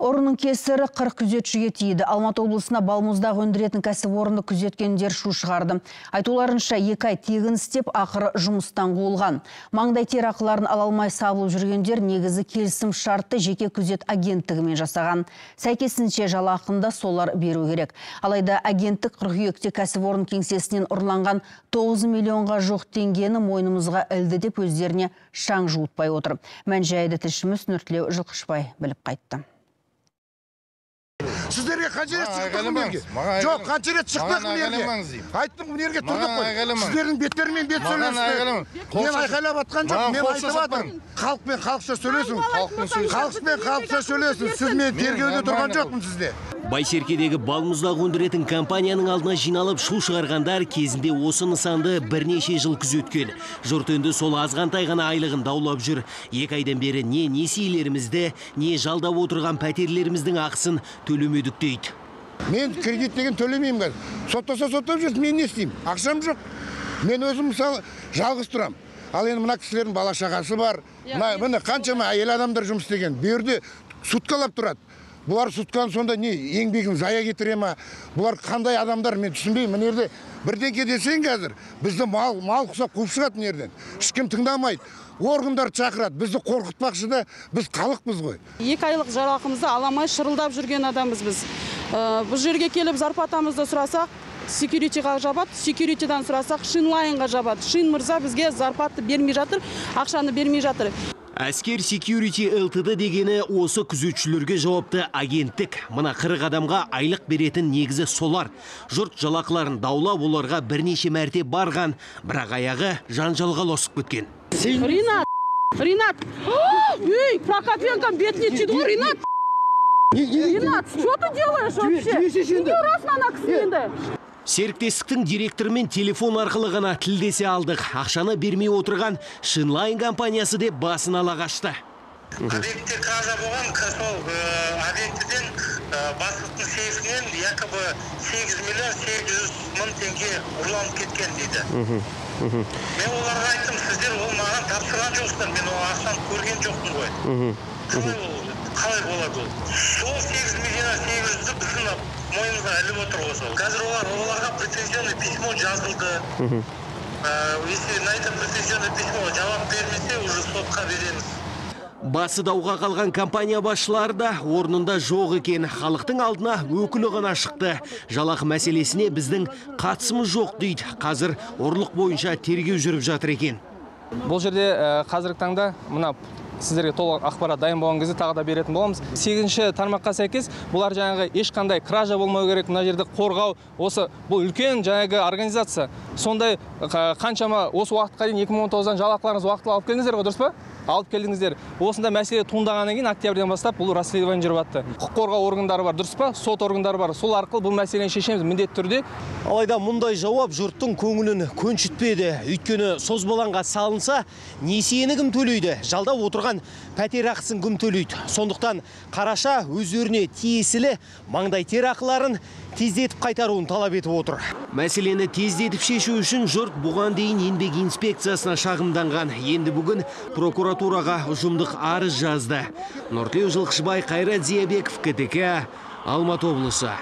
Орынның кесірі 40 күзетшіге тиді. Алматы облысына балмұздақ өндіретін кәсіпорынды күзеткендер шу шығарды. Айтуларынша 2 ай тегін істеп, ақыры жұмыстан қуылған. Маңдай терақыларын ала алмай сабылып жүргендер негізі келісім шартты жеке күзет агенттігімен жасаған. Сәйкесінше жалақында солар беру керек. Алайда агенттік қыркүйекте кәсіпорын кеңсесінен ұрланған 9 миллионға жоқ теңгені мойнымызға ілді деп өздеріне шаң жуытпай отыр. Мән-жайды тілшіміз Нұртілеу Жылқышбай біліп қайтты. Сіздерге қанша рет шықтық өнерге? Жоқ, қанша рет шықтық өнерге? Айттым өнерге тұрдық қой. Сіздердің беттерімен бет сөйлесіздер. Мен айқайлап атқан жоқ, мен айтып атырмын. Халықпен халықша сөйлесін. Халықпен халықша сөйлесін. Сіз мен тергеуде тұрған жоқпын сізде. Байсеркедегі балмұздақ өндіретін компанияның алдына жиналып шу шығарғандар кезінде осы нысанды бірнеше жыл күзеткен. Жұрт енді сол азғантай ғана айлығын даулап жүр. 2 айдан бері не несиелерімізді, не жалдап отырған пәтерлеріміздің ақысын төлемедік дейді. Мен кредит деген төлемеймін қазір. Соттаса соттап жүрсін, мен не істеймін? Ақшам жоқ. Мен өзім мысалы жалғыз тұрам. Ал енді мына кісілердің бала шағасы бар. Міне қаншама әйел адамдар жұмыс істеген. Берді суткалап тұрады. Бұлар сутканы сонда не еңбегін зая кетіре ма? Бұлар қандай адамдар, мен түсінбеймін. Мына жерде бірдеңке десең қазір бізді мал құсап қуып шығады мына жерден. Ешкім тыңдамайды. Органдар шақырады. Бізді қорқытпақшы да, біз халықпыз ғой. 2 айлық жалақымызды аламай шырылдап жүрген адамбыз біз. Бұл жерге келіп зарплатамызды сұрасақ, секьюритиға жабады, секьюритидан сұрасақ, Шинлайнға жабады. Шин мырза бізге зарплаты бермей жатыр, ақшаны бермей жатыр. Әскер Security LTD дегені осы күзетшілерге жауапты агенттік. Мына 40 адамға айлық беретін негізі солар. Жұрт жалақыларын даулап оларға бірнеше мәрте барған, бірақ аяғы жанжалға лосып кеткен. Ринат! Эй, Прокопенко бетіне тиді ғой, Ринат! Ринат, что ты делаешь вообще? Неге ұрасың ана кісі енді? Серіктестіктің директорымен телефон арқылы ғана тілдесе алдық. Ақшаны бермей отырған Шинлайн компаниясы деп басын ала қашты. Объектте кража болған, сол объектіден бастықтың сейфінен якобы 8 миллион 800 мың теңге ұрланып кеткен дейді. Мен оларға айттым, сіздер ол маған тапсырған жоқсыздар, мен ол ақшаны көрген жоқпын ғой. Қалай болады ол? Сол 8 миллион 800-ді біздің мойнымызға іліп отыр осы. Қазір оларға претензионный письмо жазылды. Если на это претензионный письмо жауап бермесе, уже сотқа береміз. Басы дауға қалған компания басшылары да орнында жоқ екен. Халықтың алдына өкілі ғана шықты. Жалақы мәселесіне біздің қатысымыз жоқ дейді. Қазір ұрлық бойынша тергеу жүріп жатыр екен. Бұл жерде қазіргі таңда мына сіздерге толық ақпарат дайын болған кезде тағы да беретін боламыз. 8-ші тармаққа сәйкес бұлар жаңағы ешқандай кража болмау керек. Мына жерде қорғау, осы бұл үлкен жаңағы организация. Сондай қаншама осы уақытқа дейін 2019-дан жалақыларыңыз уақытылы алып келдіңіздер ғой, дұрыс па? Алып келдіңіздер. Осында мәселе туындағаннан кейін октябрьден бастап бұл расследование жүріп жатты. Құқық қорғау органдары бар, дұрыс па? Сот органдары бар. Сол арқылы бұл мәселені шешеміз міндетті түрде. Алайда мұндай жауап жұрттың көңілін көншітпеді. Өйткені созбалаңға салынса, несиені кім төлейді? Жалдап отырған пәтер ақысын кім төлейді? Сондықтан қараша өздеріне тиесілі маңдай терақыларын тездетіп қайтаруын талап етіп отыр. Мәселені тездетіп шешу үшін жұрт бұған дейін еңбек инспекциясына шағымданған. Енді бүгін прокуратураға ұжымдық арыз жазды. Нұртілеу Жылқышбай, Қайрат Зиябеков, КТК, Алматы облысы.